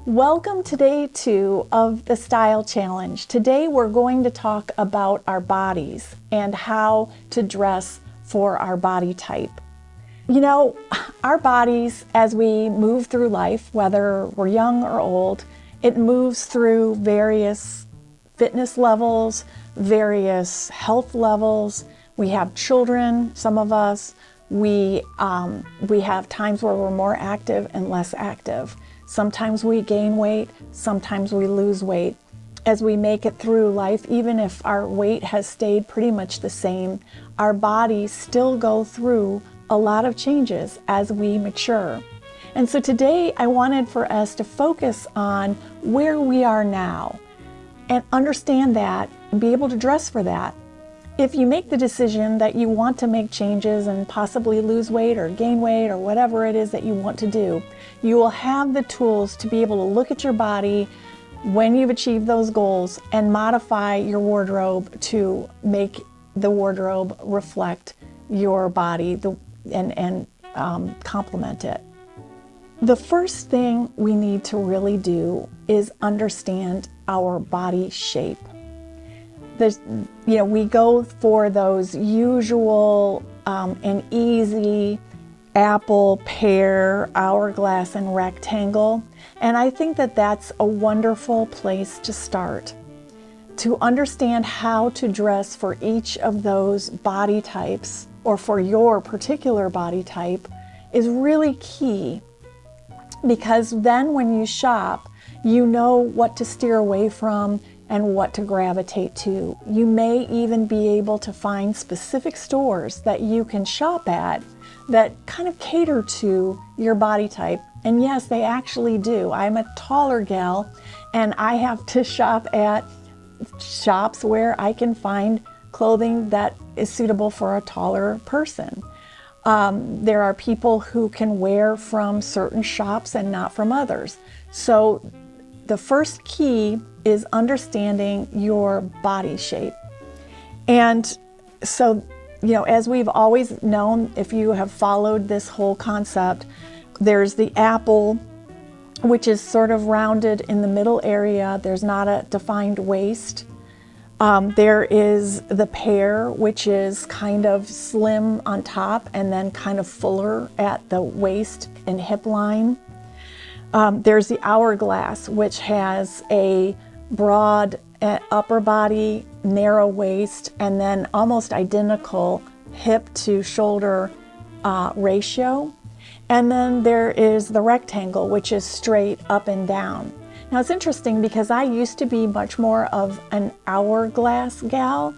Welcome to day 2 of the Style Challenge. Today we're going to talk about our bodies and how to dress for our body type. You know, our bodies, as we move through life, whether we're young or old, it moves through various fitness levels, various health levels. We have children, some of us. We have times where we're more active and less active. Sometimes we gain weight, sometimes we lose weight. As we make it through life, even if our weight has stayed pretty much the same, our bodies still go through a lot of changes as we mature. And so today I wanted for us to focus on where we are now and understand that and be able to dress for that. If you make the decision that you want to make changes and possibly lose weight or gain weight or whatever it is that you want to do, you will have the tools to be able to look at your body when you've achieved those goals and modify your wardrobe to make the wardrobe reflect your body and complement it. The first thing we need to really do is understand our body shape. We go for those usual and easy apple, pear, hourglass, and rectangle. And I think that that's a wonderful place to start. To understand how to dress for each of those body types, or for your particular body type, is really key. Because then when you shop, you know what to steer away from and what to gravitate to. You may even be able to find specific stores that you can shop at that kind of cater to your body type. And yes, they actually do. I'm a taller gal and I have to shop at shops where I can find clothing that is suitable for a taller person. There are people who can wear from certain shops and not from others. So the first key is understanding your body shape. And so, as we've always known, if you have followed this whole concept, there's the apple, which is sort of rounded in the middle area. There's not a defined waist. There is the pear, which is kind of slim on top and then kind of fuller at the waist and hip line. There's the hourglass, which has a broad upper body, narrow waist, and then almost identical hip to shoulder ratio. And then there is the rectangle, which is straight up and down. Now it's interesting because I used to be much more of an hourglass gal,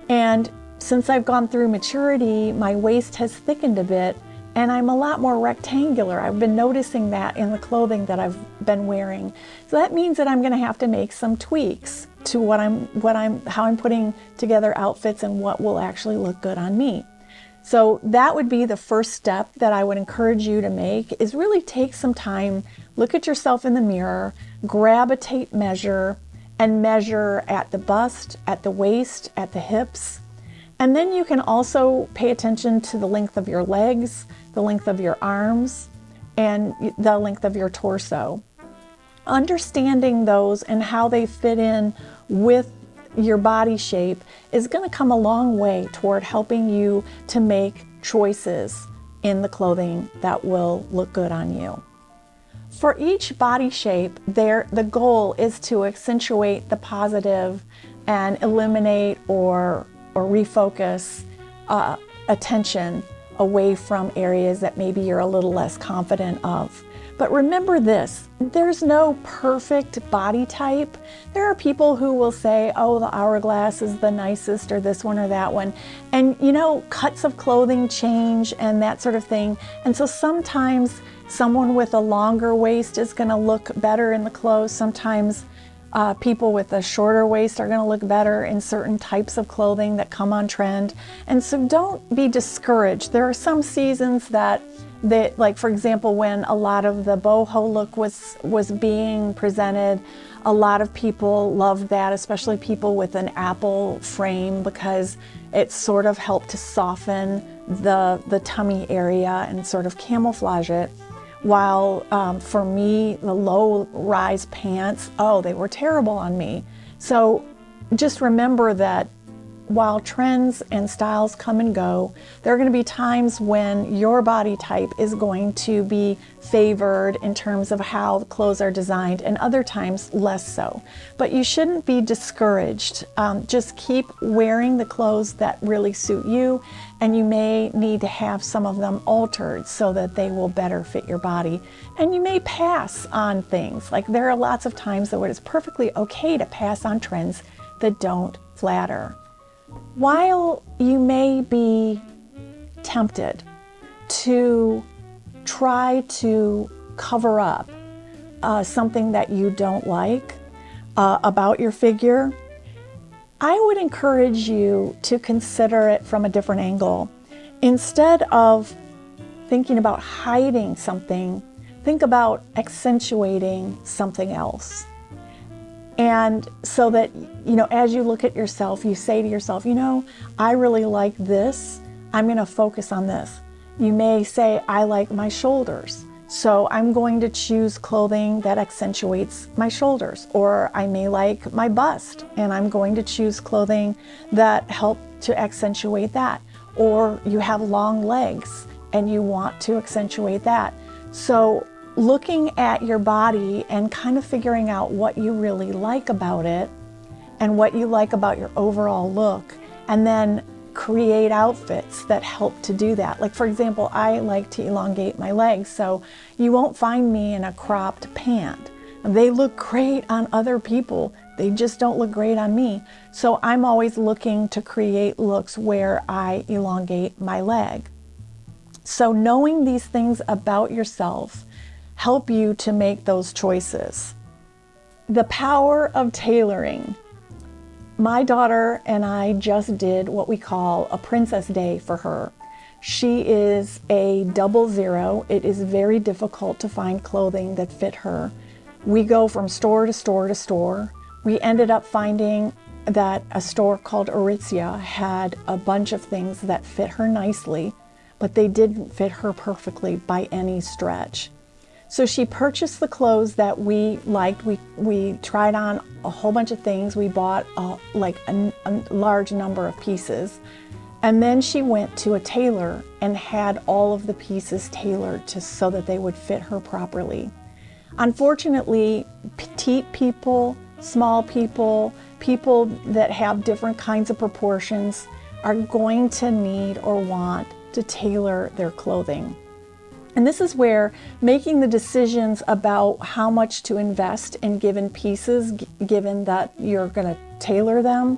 and since I've gone through maturity, my waist has thickened a bit and I'm a lot more rectangular. I've been noticing that in the clothing that I've been wearing. So that means that I'm going to have to make some tweaks to how I'm putting together outfits and what will actually look good on me. So that would be the first step that I would encourage you to make, is really take some time, look at yourself in the mirror, grab a tape measure and measure at the bust, at the waist, at the hips. And then you can also pay attention to the length of your legs, the length of your arms, and the length of your torso. Understanding those and how they fit in with your body shape is going to come a long way toward helping you to make choices in the clothing that will look good on you. For each body shape, the goal is to accentuate the positive and eliminate or refocus attention away from areas that maybe you're a little less confident of. But remember this, there's no perfect body type. There are people who will say, oh, the hourglass is the nicest, or this one or that one. And cuts of clothing change and that sort of thing. And so sometimes someone with a longer waist is going to look better in the clothes. Sometimes people with a shorter waist are going to look better in certain types of clothing that come on trend. And so don't be discouraged. There are some seasons that like, for example, when a lot of the boho look was being presented, a lot of people loved that, especially people with an apple frame, because it sort of helped to soften the tummy area and sort of camouflage it. While for me, the low-rise pants, oh, they were terrible on me. So just remember that while trends and styles come and go, there are going to be times when your body type is going to be favored in terms of how the clothes are designed, and other times less so. But you shouldn't be discouraged. Just keep wearing the clothes that really suit you, and you may need to have some of them altered so that they will better fit your body. And you may pass on things. Like, there are lots of times that it's perfectly okay to pass on trends that don't flatter. While you may be tempted to try to cover up something that you don't like about your figure, I would encourage you to consider it from a different angle. Instead of thinking about hiding something, think about accentuating something else. And so that, as you look at yourself, you say to yourself, I really like this. I'm going to focus on this. You may say, I like my shoulders, so I'm going to choose clothing that accentuates my shoulders. Or I may like my bust, and I'm going to choose clothing that help to accentuate that. Or you have long legs, and you want to accentuate that. So looking at your body and kind of figuring out what you really like about it and what you like about your overall look, and then create outfits that help to do that. Like, for example, I like to elongate my legs, so you won't find me in a cropped pant. They look great on other people, they just don't look great on me. So I'm always looking to create looks where I elongate my leg. So knowing these things about yourself help you to make those choices. The power of tailoring. My daughter and I just did what we call a Princess Day for her. She is a 00. It is very difficult to find clothing that fit her. We go from store to store to store. We ended up finding that a store called Aritzia had a bunch of things that fit her nicely, but they didn't fit her perfectly by any stretch. So she purchased the clothes that we liked. We tried on a whole bunch of things. We bought a large number of pieces. And then she went to a tailor and had all of the pieces tailored so that they would fit her properly. Unfortunately, petite people, small people, people that have different kinds of proportions are going to need or want to tailor their clothing. And this is where making the decisions about how much to invest in given pieces, given that you're going to tailor them,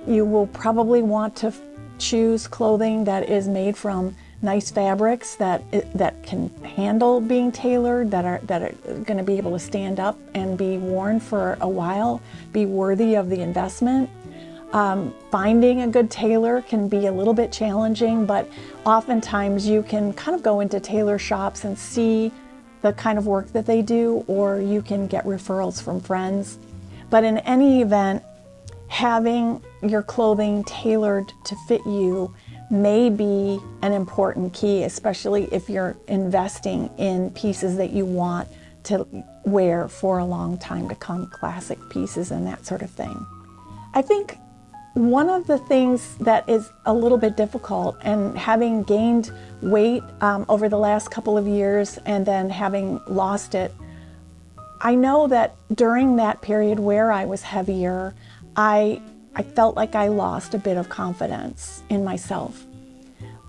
you will probably want to choose clothing that is made from nice fabrics that can handle being tailored, that are going to be able to stand up and be worn for a while, be worthy of the investment. Finding a good tailor can be a little bit challenging, but oftentimes you can kind of go into tailor shops and see the kind of work that they do, or you can get referrals from friends. But in any event, having your clothing tailored to fit you may be an important key, especially if you're investing in pieces that you want to wear for a long time to come, classic pieces and that sort of thing. I think one of the things that is a little bit difficult, and having gained weight over the last couple of years and then having lost it, I know that during that period where I was heavier, I felt like I lost a bit of confidence in myself.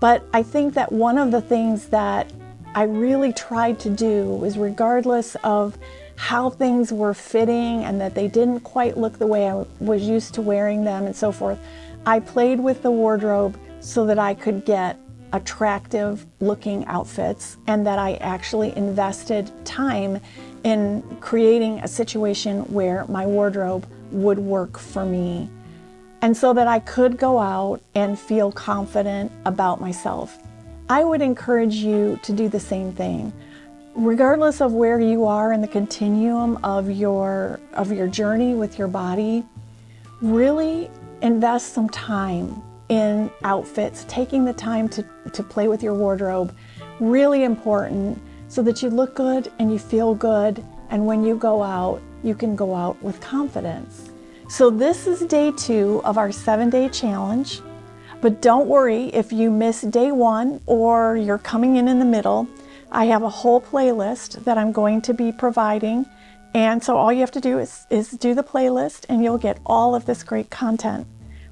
But I think that one of the things that I really tried to do was, regardless of how things were fitting and that they didn't quite look the way I was used to wearing them and so forth, I played with the wardrobe so that I could get attractive looking outfits, and that I actually invested time in creating a situation where my wardrobe would work for me, and so that I could go out and feel confident about myself. I would encourage you to do the same thing. Regardless of where you are in the continuum of your journey with your body, really invest some time in outfits, taking the time to play with your wardrobe. Really important so that you look good and you feel good. And when you go out, you can go out with confidence. So this is day 2 of our 7-day challenge. But don't worry if you miss day 1 or you're coming in the middle. I have a whole playlist that I'm going to be providing. And so all you have to do is do the playlist and you'll get all of this great content.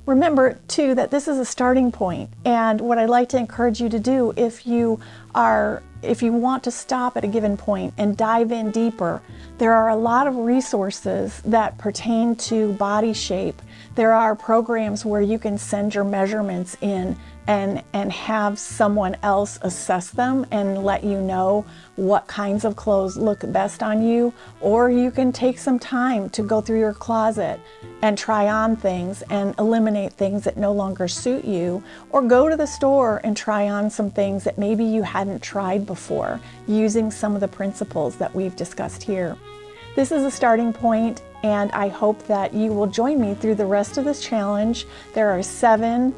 Remember too that this is a starting point, and what I'd like to encourage you to do if you want to stop at a given point and dive in deeper, there are a lot of resources that pertain to body shape. There are programs where you can send your measurements in and have someone else assess them and let you know what kinds of clothes look best on you. Or you can take some time to go through your closet and try on things and eliminate things that no longer suit you, or go to the store and try on some things that maybe you hadn't tried before, using some of the principles that we've discussed here. This is a starting point, and I hope that you will join me through the rest of this challenge. There are 7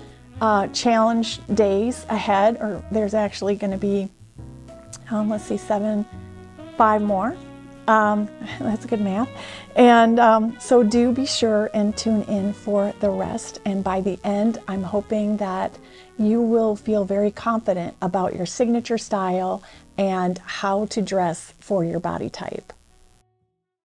challenge days ahead, or there's actually going to be, 5 more. That's good math. And so do be sure and tune in for the rest. And by the end, I'm hoping that you will feel very confident about your signature style and how to dress for your body type.